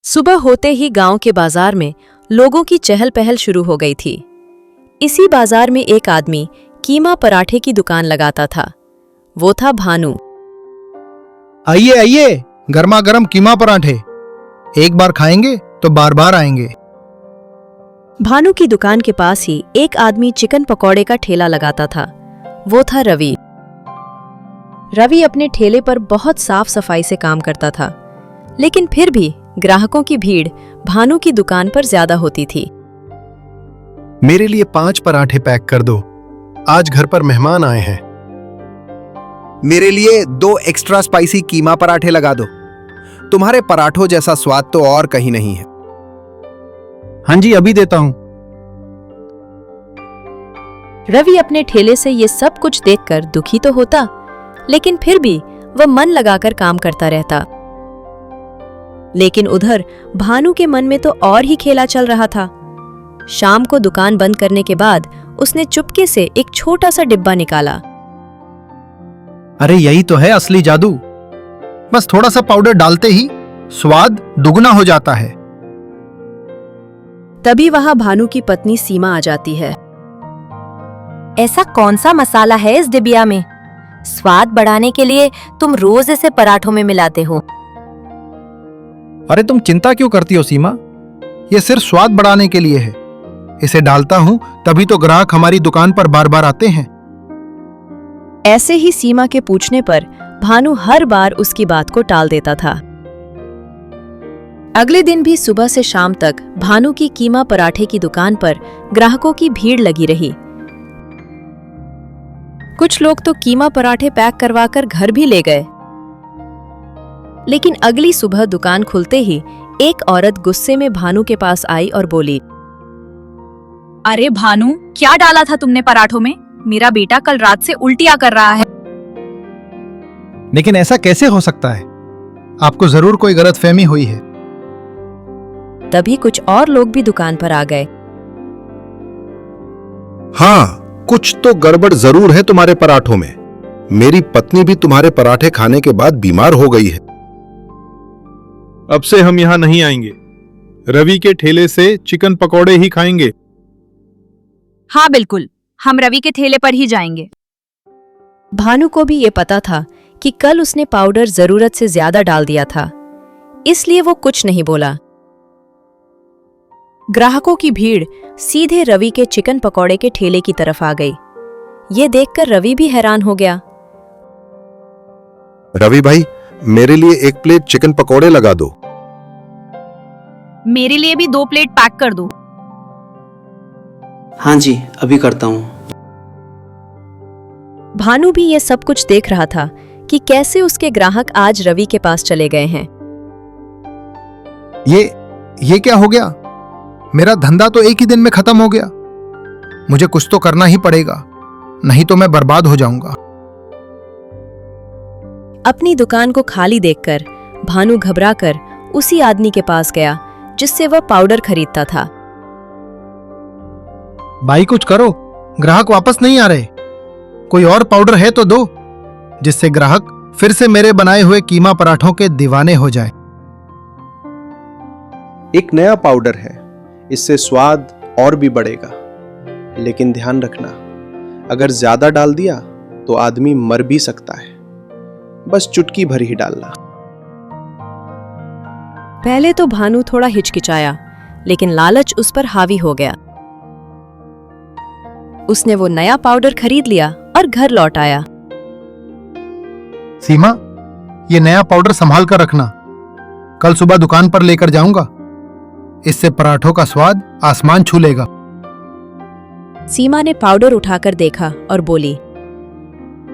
सुबह होते ही गांव के बाजार में लोगों की चहल पहल शुरू हो गई थी। इसी बाजार में एक आदमी कीमा पराठे की दुकान लगाता था। वो था भानु। आइए आइए, गर्मा गर्म कीमा पराठे, एक बार खाएंगे तो बार बार आएंगे। भानु की दुकान के पास ही एक आदमी चिकन पकौड़े का ठेला लगाता था। वो था रवि। रवि अपने ठेले पर बहुत साफ सफाई से काम करता था, लेकिन फिर भी ग्राहकों की भीड़ भानु की दुकान पर ज्यादा होती थी। मेरे लिए 5 पराठे पैक कर दो, आज घर पर मेहमान आए हैं। मेरे लिए 2 एक्स्ट्रा स्पाइसी कीमा पराठे लगा दो। तुम्हारे पराठों जैसा स्वाद तो और कहीं नहीं है। हाँ जी, अभी देता हूं। रवि अपने ठेले से ये सब कुछ देखकर दुखी तो होता, लेकिन फिर भी वह मन लगाकर काम करता रहता। लेकिन उधर भानु के मन में तो और ही खेला चल रहा था। शाम को दुकान बंद करने के बाद उसने चुपके से एक छोटा सा डिब्बा निकाला। अरे यही तो है असली जादू, बस थोड़ा सा पाउडर डालते ही स्वाद दुगना हो जाता है। तभी वहां भानु की पत्नी सीमा आ जाती है। ऐसा कौन सा मसाला है इस डिबिया में? स्वाद बढ़ाने के लिए तुम रोज इसे पराठों में मिलाते हो। अरे तुम चिंता क्यों करती हो सीमा, ये सिर्फ स्वाद बढ़ाने के लिए है। इसे डालता हूं तभी तो ग्राहक हमारी दुकान पर बार बार आते हैं। ऐसे ही सीमा के पूछने पर भानु हर बार उसकी बात को टाल देता था। अगले दिन भी सुबह से शाम तक भानु की कीमा पराठे की दुकान पर ग्राहकों की भीड़ लगी रही। कुछ लोग तो कीमा पराठे पैक करवाकर घर भी ले गए। लेकिन अगली सुबह दुकान खुलते ही एक औरत गुस्से में भानु के पास आई और बोली, अरे भानु, क्या डाला था तुमने पराठों में? मेरा बेटा कल रात से उल्टियां कर रहा है। लेकिन ऐसा कैसे हो सकता है? आपको जरूर कोई गलतफहमी हुई है। तभी कुछ और लोग भी दुकान पर आ गए। हाँ, कुछ तो गड़बड़ जरूर है तुम्हारे पराठों में। मेरी पत्नी भी तुम्हारे पराठे खाने के बाद बीमार हो गई है। अब से हम यहां नहीं आएंगे। रवि के ठेले से चिकन पकौड़े ही खाएंगे। हाँ बिल्कुल, हम रवि के ठेले पर ही जाएंगे। भानु को भी ये पता था कि कल उसने पाउडर जरूरत से ज्यादा डाल दिया था, इसलिए वो कुछ नहीं बोला। ग्राहकों की भीड़ सीधे रवि के चिकन पकौड़े के ठेले की तरफ आ गई। ये देखकर रवि भी हैरान हो गया। रवि भाई, मेरे लिए 1 प्लेट चिकन पकौड़े लगा दो। मेरे लिए भी 2 प्लेट पैक कर दो। हाँ जी, अभी करता हूँ। भानु भी ये सब कुछ देख रहा था कि कैसे उसके ग्राहक आज रवि के पास चले गए हैं। ये क्या हो गया? मेरा धंधा तो एक ही दिन में खत्म हो गया। मुझे कुछ तो करना ही पड़ेगा, नहीं तो मैं बर्बाद हो जाऊंगा। अपनी दुकान को खाली देखकर भानु घबराकर उसी आदमी के पास गया जिससे वह पाउडर खरीदता था। भाई कुछ करो, ग्राहक वापस नहीं आ रहे। कोई और पाउडर है तो दो, जिससे ग्राहक फिर से मेरे बनाए हुए कीमा पराठों के दीवाने हो जाए। एक नया पाउडर है, इससे स्वाद और भी बढ़ेगा। लेकिन ध्यान रखना, अगर ज्यादा डाल दिया तो आदमी मर भी सकता है। बस चुटकी भर ही डालना। पहले तो भानु थोड़ा हिचकिचाया, लेकिन लालच उस पर हावी हो गया। उसने वो नया पाउडर खरीद लिया और घर लौट आया। सीमा, ये नया पाउडर संभाल कर रखना, कल सुबह दुकान पर लेकर जाऊंगा। इससे पराठों का स्वाद आसमान छू लेगा। सीमा ने पाउडर उठाकर देखा और बोली,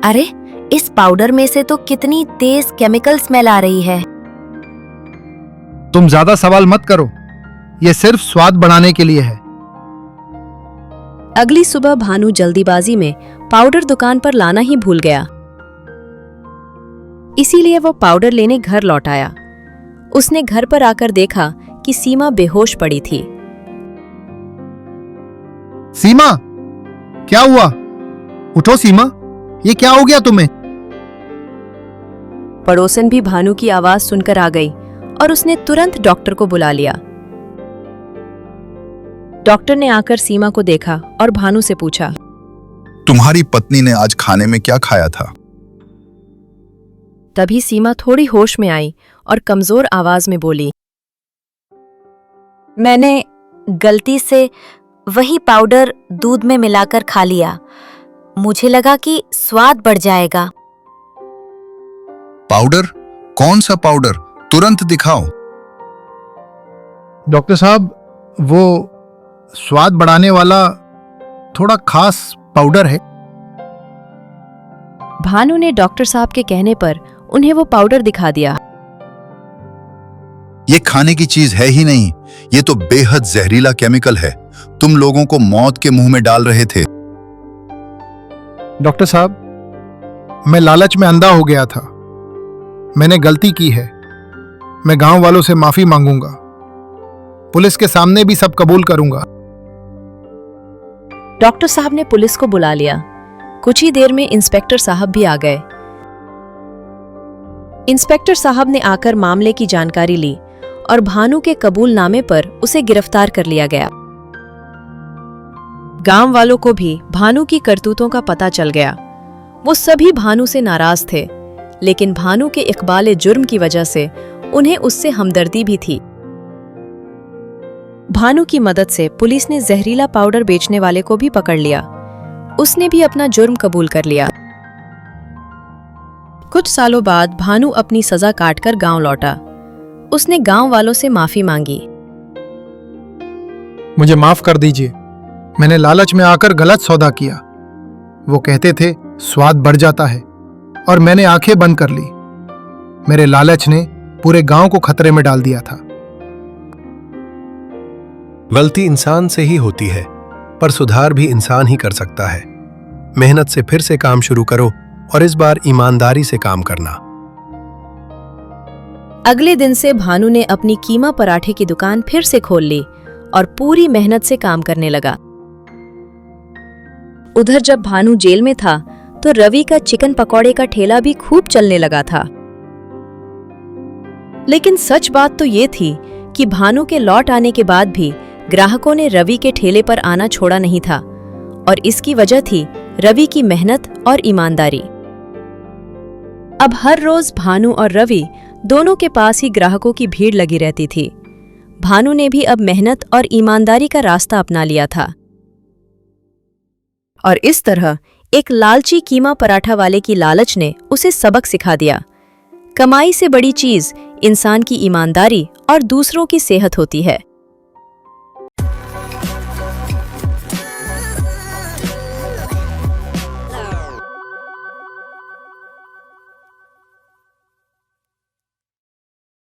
अरे, इस पाउडर में से तो कितनी तेज केमिकल स्मेल आ रही है। तुम ज्यादा सवाल मत करो, ये सिर्फ स्वाद बढ़ाने के लिए है। अगली सुबह भानु जल्दीबाजी में पाउडर दुकान पर लाना ही भूल गया। इसीलिए वो पाउडर लेने घर लौट आया। उसने घर पर आकर देखा कि सीमा बेहोश पड़ी थी। सीमा, क्या हुआ? उठो सीमा, ये क्या हो गया तुम्हें? पड़ोसन भी भानु की आवाज सुनकर आ गई और उसने तुरंत डॉक्टर को बुला लिया। डॉक्टर ने आकर सीमा को देखा और भानु से पूछा, तुम्हारी पत्नी ने आज खाने में क्या खाया था? तभी सीमा थोड़ी होश में आई और कमजोर आवाज में बोली, मैंने गलती से वही पाउडर दूध में मिलाकर खा लिया। मुझे लगा कि स्वाद बढ़ जाएगा। पाउडर? कौन सा पाउडर? तुरंत दिखाओ। डॉक्टर साहब, वो स्वाद बढ़ाने वाला थोड़ा खास पाउडर है। भानु ने डॉक्टर साहब के कहने पर उन्हें वो पाउडर दिखा दिया। ये खाने की चीज है ही नहीं, ये तो बेहद जहरीला केमिकल है। तुम लोगों को मौत के मुंह में डाल रहे थे। डॉक्टर साहब, मैं लालच में अंधा हो गया था। मैंने गलती की है। मैं गांव वालों से माफी मांगूंगा। पुलिस के सामने भी सब कबूल करूंगा। डॉक्टर साहब ने पुलिस को बुला लिया। कुछ ही देर में इंस्पेक्टर साहब भी आ गए। इंस्पेक्टर साहब ने आकर मामले की जानकारी ली और भानु के कबूलनामे पर उसे गिरफ्तार कर लिया गया। गांव वालों को भी भानु की करतूतों का पता चल गया। वो सभी भानु से नाराज थे, लेकिन भानु के इकबाल जुर्म की वजह से उन्हें उससे हमदर्दी भी थी। भानु की मदद से पुलिस ने जहरीला पाउडर बेचने वाले को भी पकड़ लिया। उसने भी अपना जुर्म कबूल कर लिया। कुछ सालों बाद भानु अपनी सजा काटकर गांव लौटा। उसने गांव वालों से माफी मांगी। मुझे माफ कर दीजिए। मैंने लालच में आकर गलत सौदा किया। वो कहते थे स्वाद बढ़ जाता है और मैंने आंखें बंद कर ली। मेरे लालच ने पूरे गांव को खतरे में डाल दिया था। गलती इंसान से ही होती है, पर सुधार भी इंसान ही कर सकता है। मेहनत से फिर से काम शुरू करो और इस बार ईमानदारी से काम करना। अगले दिन से भानु ने अपनी कीमा पराठे की दुकान फिर से खोल ली और पूरी मेहनत से काम करने लगा। उधर जब भानु जेल में था तो रवि का चिकन पकौड़े का ठेला भी खूब चलने लगा था। लेकिन सच बात तो ये थी कि भानु के लौट आने के बाद भी ग्राहकों ने रवि के ठेले पर आना छोड़ा नहीं था, और इसकी वजह थी रवि की मेहनत और ईमानदारी। अब हर रोज भानु और रवि दोनों के पास ही ग्राहकों की भीड़ लगी रहती थी। भानु ने भी अब मेहनत और ईमानदारी का रास्ता अपना लिया था, और इस तरह एक लालची कीमा पराठा वाले की लालच ने उसे सबक सिखा दिया। कमाई से बड़ी चीज इंसान की ईमानदारी और दूसरों की सेहत होती है।